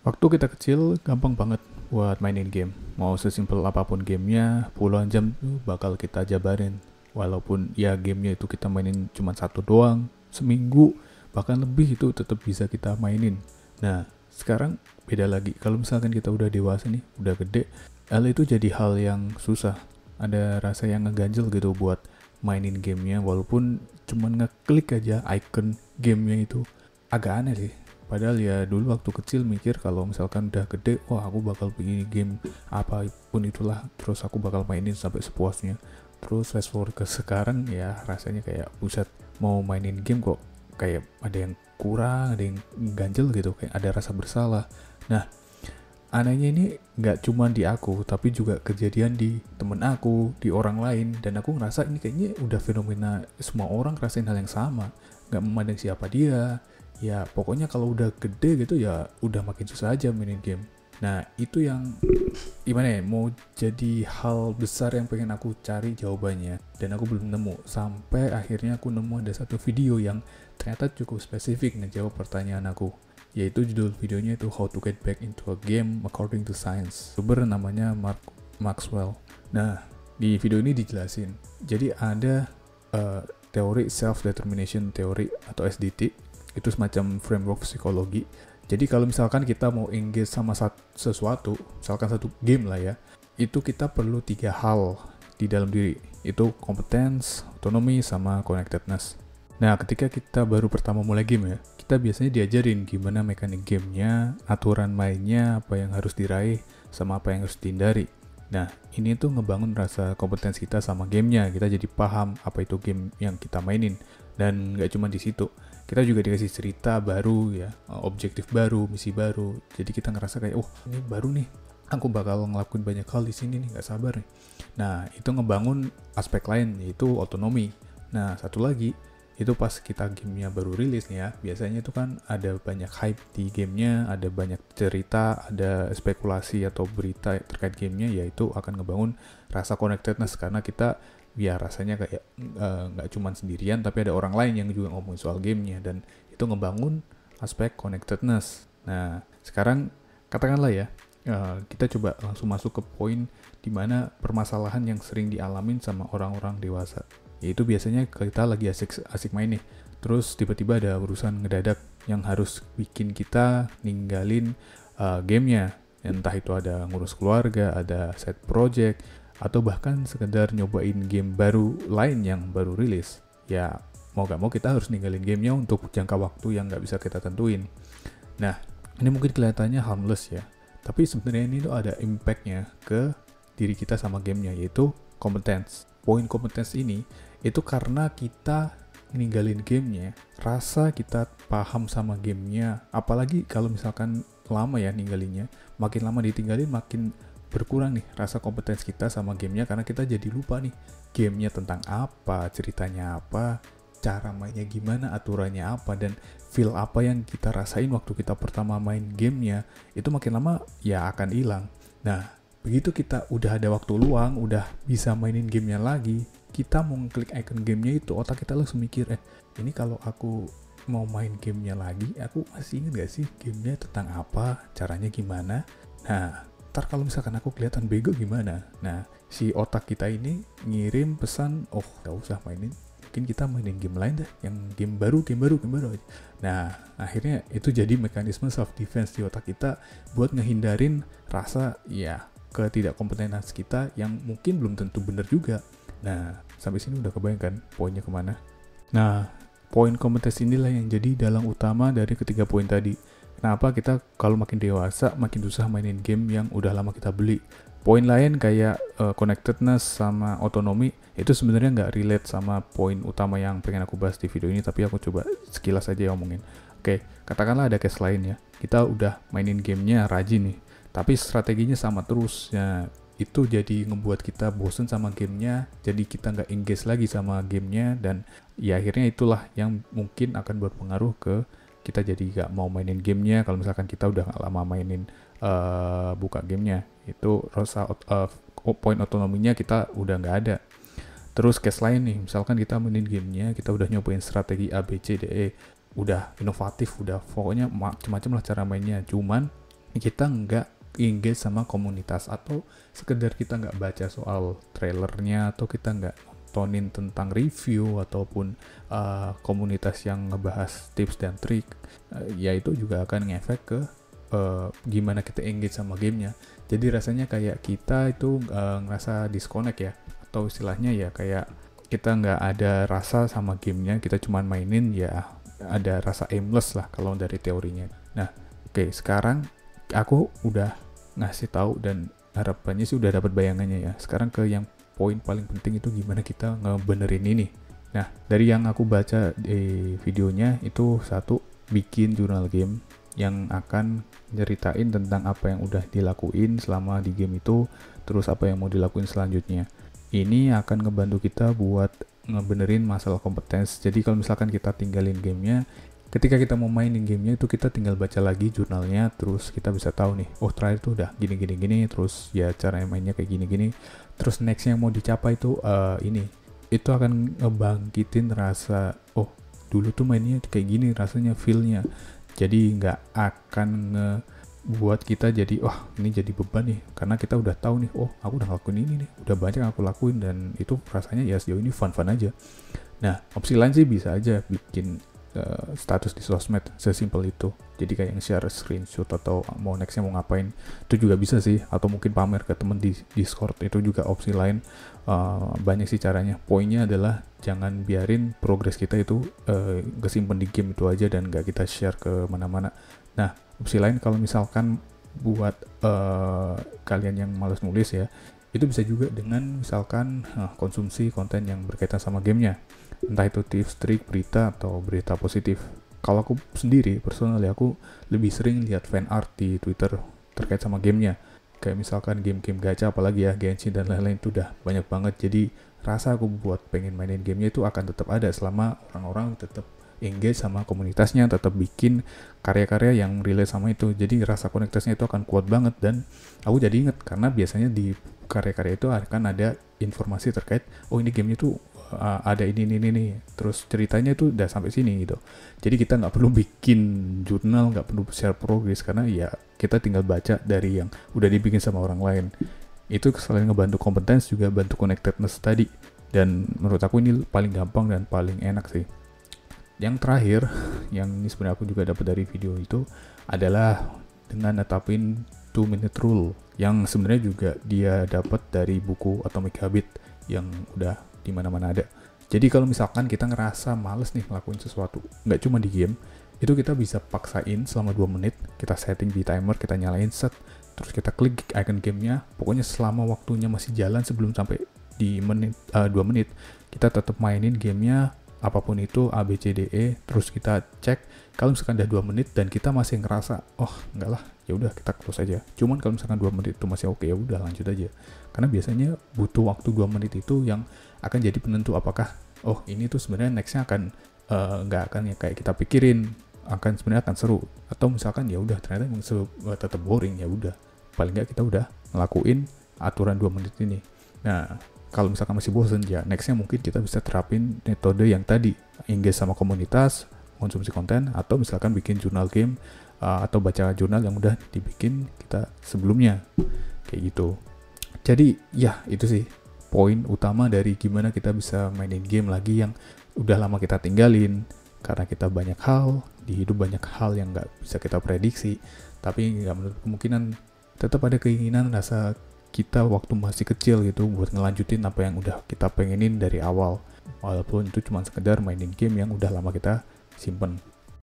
Waktu kita kecil, gampang banget buat mainin game. Mau sesimpel apapun gamenya, puluhan jam tuh bakal kita jabarin. Walaupun ya gamenya itu kita mainin cuma satu doang, seminggu, bahkan lebih itu tetap bisa kita mainin. Nah, sekarang beda lagi. Kalau misalkan kita udah dewasa nih, udah gede, hal itu jadi hal yang susah. Ada rasa yang ngeganjel gitu buat mainin gamenya, walaupun cuma ngeklik aja icon gamenya itu. Agak aneh sih. Padahal ya dulu waktu kecil mikir kalau misalkan udah gede, wah aku bakal begini game apapun itulah, terus aku bakal mainin sampai sepuasnya. Terus fast forward ke sekarang ya rasanya kayak buset, mau mainin game kok kayak ada yang kurang, ada yang ganjel gitu, kayak ada rasa bersalah. Nah, anehnya ini nggak cuma di aku, tapi juga kejadian di temen aku, di orang lain, dan aku ngerasa ini kayaknya udah fenomena semua orang ngerasain hal yang sama. Nggak memandang siapa dia, ya pokoknya kalau udah gede gitu ya udah makin susah aja mainin game. Nah itu yang gimana ya, mau jadi hal besar yang pengen aku cari jawabannya, dan aku belum nemu, sampai akhirnya aku nemu ada satu video yang ternyata cukup spesifik ngejawab pertanyaan aku, yaitu judul videonya itu How to Get Back into a Game According to Science. Youtuber namanya Mark Maxwell. Nah, di video ini dijelasin. Jadi ada teori self-determination theory atau SDT. Itu semacam framework psikologi. Jadi kalau misalkan kita mau engage sama sesuatu, misalkan satu game lah ya, itu kita perlu 3 hal di dalam diri. Itu competence, autonomy, sama connectedness. Nah, ketika kita baru pertama mulai game ya, kita biasanya diajarin gimana mekanik gamenya, aturan mainnya, apa yang harus diraih, sama apa yang harus dihindari. Nah, ini tuh ngebangun rasa kompetensi kita sama gamenya. Kita jadi paham apa itu game yang kita mainin. Dan nggak cuma di situ, kita juga dikasih cerita baru ya, objektif baru, misi baru. Jadi kita ngerasa kayak, oh ini baru nih, aku bakal ngelakuin banyak hal di sini nih, nggak sabar nih. Nah, itu ngebangun aspek lain, yaitu otonomi. Nah, satu lagi, itu pas kita gamenya baru rilis nih ya, biasanya itu kan ada banyak hype di gamenya, ada banyak cerita, ada spekulasi atau berita terkait gamenya, yaitu akan ngebangun rasa connectedness, karena kita ya rasanya kayak nggak cuman sendirian, tapi ada orang lain yang juga ngomongin soal gamenya, dan itu ngebangun aspek connectedness. Nah, sekarang katakanlah ya, kita coba langsung masuk ke poin dimana permasalahan yang sering dialamin sama orang-orang dewasa, yaitu biasanya kita lagi asik main nih, terus tiba-tiba ada urusan ngedadak yang harus bikin kita ninggalin gamenya. Entah itu ada ngurus keluarga, ada set project, atau bahkan sekedar nyobain game baru lain yang baru rilis. Ya mau gak mau kita harus ninggalin gamenya untuk jangka waktu yang gak bisa kita tentuin. Nah, ini mungkin kelihatannya harmless ya, tapi sebenarnya ini tuh ada impactnya ke diri kita sama gamenya, yaitu competence. Poin competence ini itu karena kita ninggalin gamenya, rasa kita paham sama gamenya, apalagi kalau misalkan lama ya ninggalinnya, makin lama ditinggalin makin berkurang nih rasa kompetensi kita sama gamenya, karena kita jadi lupa nih gamenya tentang apa, ceritanya apa, cara mainnya gimana, aturannya apa, dan feel apa yang kita rasain waktu kita pertama main gamenya, itu makin lama ya akan hilang. Nah, begitu kita udah ada waktu luang, udah bisa mainin gamenya lagi, kita mau ngeklik icon gamenya itu, otak kita langsung mikir, ini kalau aku mau main gamenya lagi, aku masih ingat gak sih gamenya tentang apa, caranya gimana. Nah, ntar kalau misalkan aku kelihatan bego gimana? Nah, si otak kita ini ngirim pesan, oh gak usah mainin, mungkin kita mainin game lain dah, yang game baru aja. Nah, akhirnya itu jadi mekanisme self defense di otak kita buat ngehindarin rasa ya ketidakkompetenan kita yang mungkin belum tentu benar juga. Nah, sampai sini udah kebayangkan poinnya kemana? Nah, poin kompetensi inilah yang jadi dalang utama dari ketiga poin tadi. Kenapa kita kalau makin dewasa makin susah mainin game yang udah lama kita beli. Poin lain kayak connectedness sama otonomi itu sebenarnya nggak relate sama poin utama yang pengen aku bahas di video ini, tapi aku coba sekilas aja ngomongin. Oke, katakanlah ada case lain ya. Kita udah mainin gamenya rajin nih, tapi strateginya sama terus. Ya, itu jadi ngebuat kita bosen sama gamenya, jadi kita nggak engage lagi sama gamenya, dan ya akhirnya itulah yang mungkin akan berpengaruh ke kita jadi gak mau mainin gamenya. Kalau misalkan kita udah gak lama mainin buka gamenya, itu rasa poin otonominya kita udah gak ada. Terus case lain nih, misalkan kita mainin gamenya, kita udah nyobain strategi A, B, C, D, E, udah inovatif, udah pokoknya macam-macam lah cara mainnya, cuman kita nggak engage sama komunitas, atau sekedar kita nggak baca soal trailernya, atau kita nggak nontonin tentang review ataupun komunitas yang ngebahas tips dan trik, ya itu juga akan ngefek ke gimana kita engage sama gamenya. Jadi rasanya kayak kita itu ngerasa disconnect ya, atau istilahnya ya kayak kita nggak ada rasa sama gamenya, kita cuman mainin ya, ada rasa aimless lah kalau dari teorinya. Nah, oke, sekarang aku udah ngasih tahu dan harapannya sih udah dapat bayangannya ya. Sekarang ke yang poin paling penting itu gimana kita ngebenerin ini. Nah, dari yang aku baca di videonya itu, satu, bikin jurnal game yang akan nyeritain tentang apa yang udah dilakuin selama di game itu, terus apa yang mau dilakuin selanjutnya. Ini akan ngebantu kita buat ngebenerin masalah kompetens. Jadi kalau misalkan kita tinggalin gamenya, ketika kita mau mainin gamenya itu kita tinggal baca lagi jurnalnya, terus kita bisa tahu nih, oh terakhir tuh udah gini, terus ya cara mainnya kayak gini, terus next yang mau dicapai itu ini. Itu akan ngebangkitin rasa, oh dulu tuh mainnya kayak gini rasanya, feel-nya. Jadi nggak akan ngebuat kita jadi, wah ini jadi beban nih, karena kita udah tahu nih, oh aku udah ngelakuin ini nih, udah banyak yang aku lakuin, dan itu rasanya ya sejauh ini fun-fun aja. Nah, opsi lain sih bisa aja bikin status di sosmed, sesimpel itu. Jadi kayak share screenshot, atau mau nextnya mau ngapain, itu juga bisa sih. Atau mungkin pamer ke temen di Discord, itu juga opsi lain. Banyak sih caranya. Poinnya adalah jangan biarin progres kita itu kesimpan di game itu aja dan gak kita share ke mana-mana. Nah, opsi lain kalau misalkan buat kalian yang malas nulis ya, itu bisa juga dengan misalkan konsumsi konten yang berkaitan sama gamenya, entah itu tips, trik, berita, atau berita positif. Kalau aku sendiri, personally aku lebih sering lihat fan art di Twitter terkait sama gamenya, kayak misalkan game-game gacha, apalagi ya Genshin dan lain-lain, itu udah banyak banget. Jadi rasa aku buat pengen mainin gamenya itu akan tetap ada selama orang-orang tetap engage sama komunitasnya, tetap bikin karya-karya yang relate sama itu. Jadi rasa koneksitasnya itu akan kuat banget. Dan aku jadi inget, karena biasanya di karya-karya itu akan ada informasi terkait, oh ini gamenya tuh ada ini, terus ceritanya itu udah sampai sini gitu. Jadi kita nggak perlu bikin jurnal, nggak perlu share progress, karena ya kita tinggal baca dari yang udah dibikin sama orang lain. Itu selain ngebantu kompetens juga bantu connectedness tadi, dan menurut aku ini paling gampang dan paling enak sih. Yang terakhir, yang ini sebenarnya aku juga dapat dari video itu, adalah dengan netapin 2-minute rule, yang sebenarnya juga dia dapat dari buku Atomic Habit yang udah di mana-mana ada. Jadi kalau misalkan kita ngerasa males nih ngelakuin sesuatu, nggak cuma di game, itu kita bisa paksain selama 2 menit, kita setting di timer, kita nyalain set, terus kita klik icon gamenya, pokoknya selama waktunya masih jalan sebelum sampai di 2 menit, kita tetap mainin gamenya, apapun itu, A, B, C, D, E, terus kita cek. Kalau misalkan udah 2 menit dan kita masih ngerasa, oh enggak lah, ya udah kita close aja. Cuman kalau misalkan 2 menit itu masih oke, ya udah lanjut aja. Karena biasanya butuh waktu 2 menit itu yang akan jadi penentu apakah, oh ini tuh sebenarnya nextnya akan nggak akan ya kayak kita pikirin, akan sebenarnya akan seru. Atau misalkan ya udah ternyata tetap boring, ya udah. Paling nggak kita udah ngelakuin aturan 2 menit ini. Nah, kalau misalkan masih bosen, ya nextnya mungkin kita bisa terapin metode yang tadi, engage sama komunitas, konsumsi konten, atau misalkan bikin jurnal game, atau baca jurnal yang udah dibikin kita sebelumnya, kayak gitu. Jadi ya itu sih poin utama dari gimana kita bisa mainin game lagi yang udah lama kita tinggalin, karena kita banyak hal di hidup, banyak hal yang nggak bisa kita prediksi, tapi nggak menutup kemungkinan tetap ada keinginan rasa kita waktu masih kecil gitu buat ngelanjutin apa yang udah kita pengenin dari awal, walaupun itu cuma sekedar mainin game yang udah lama kita simpen.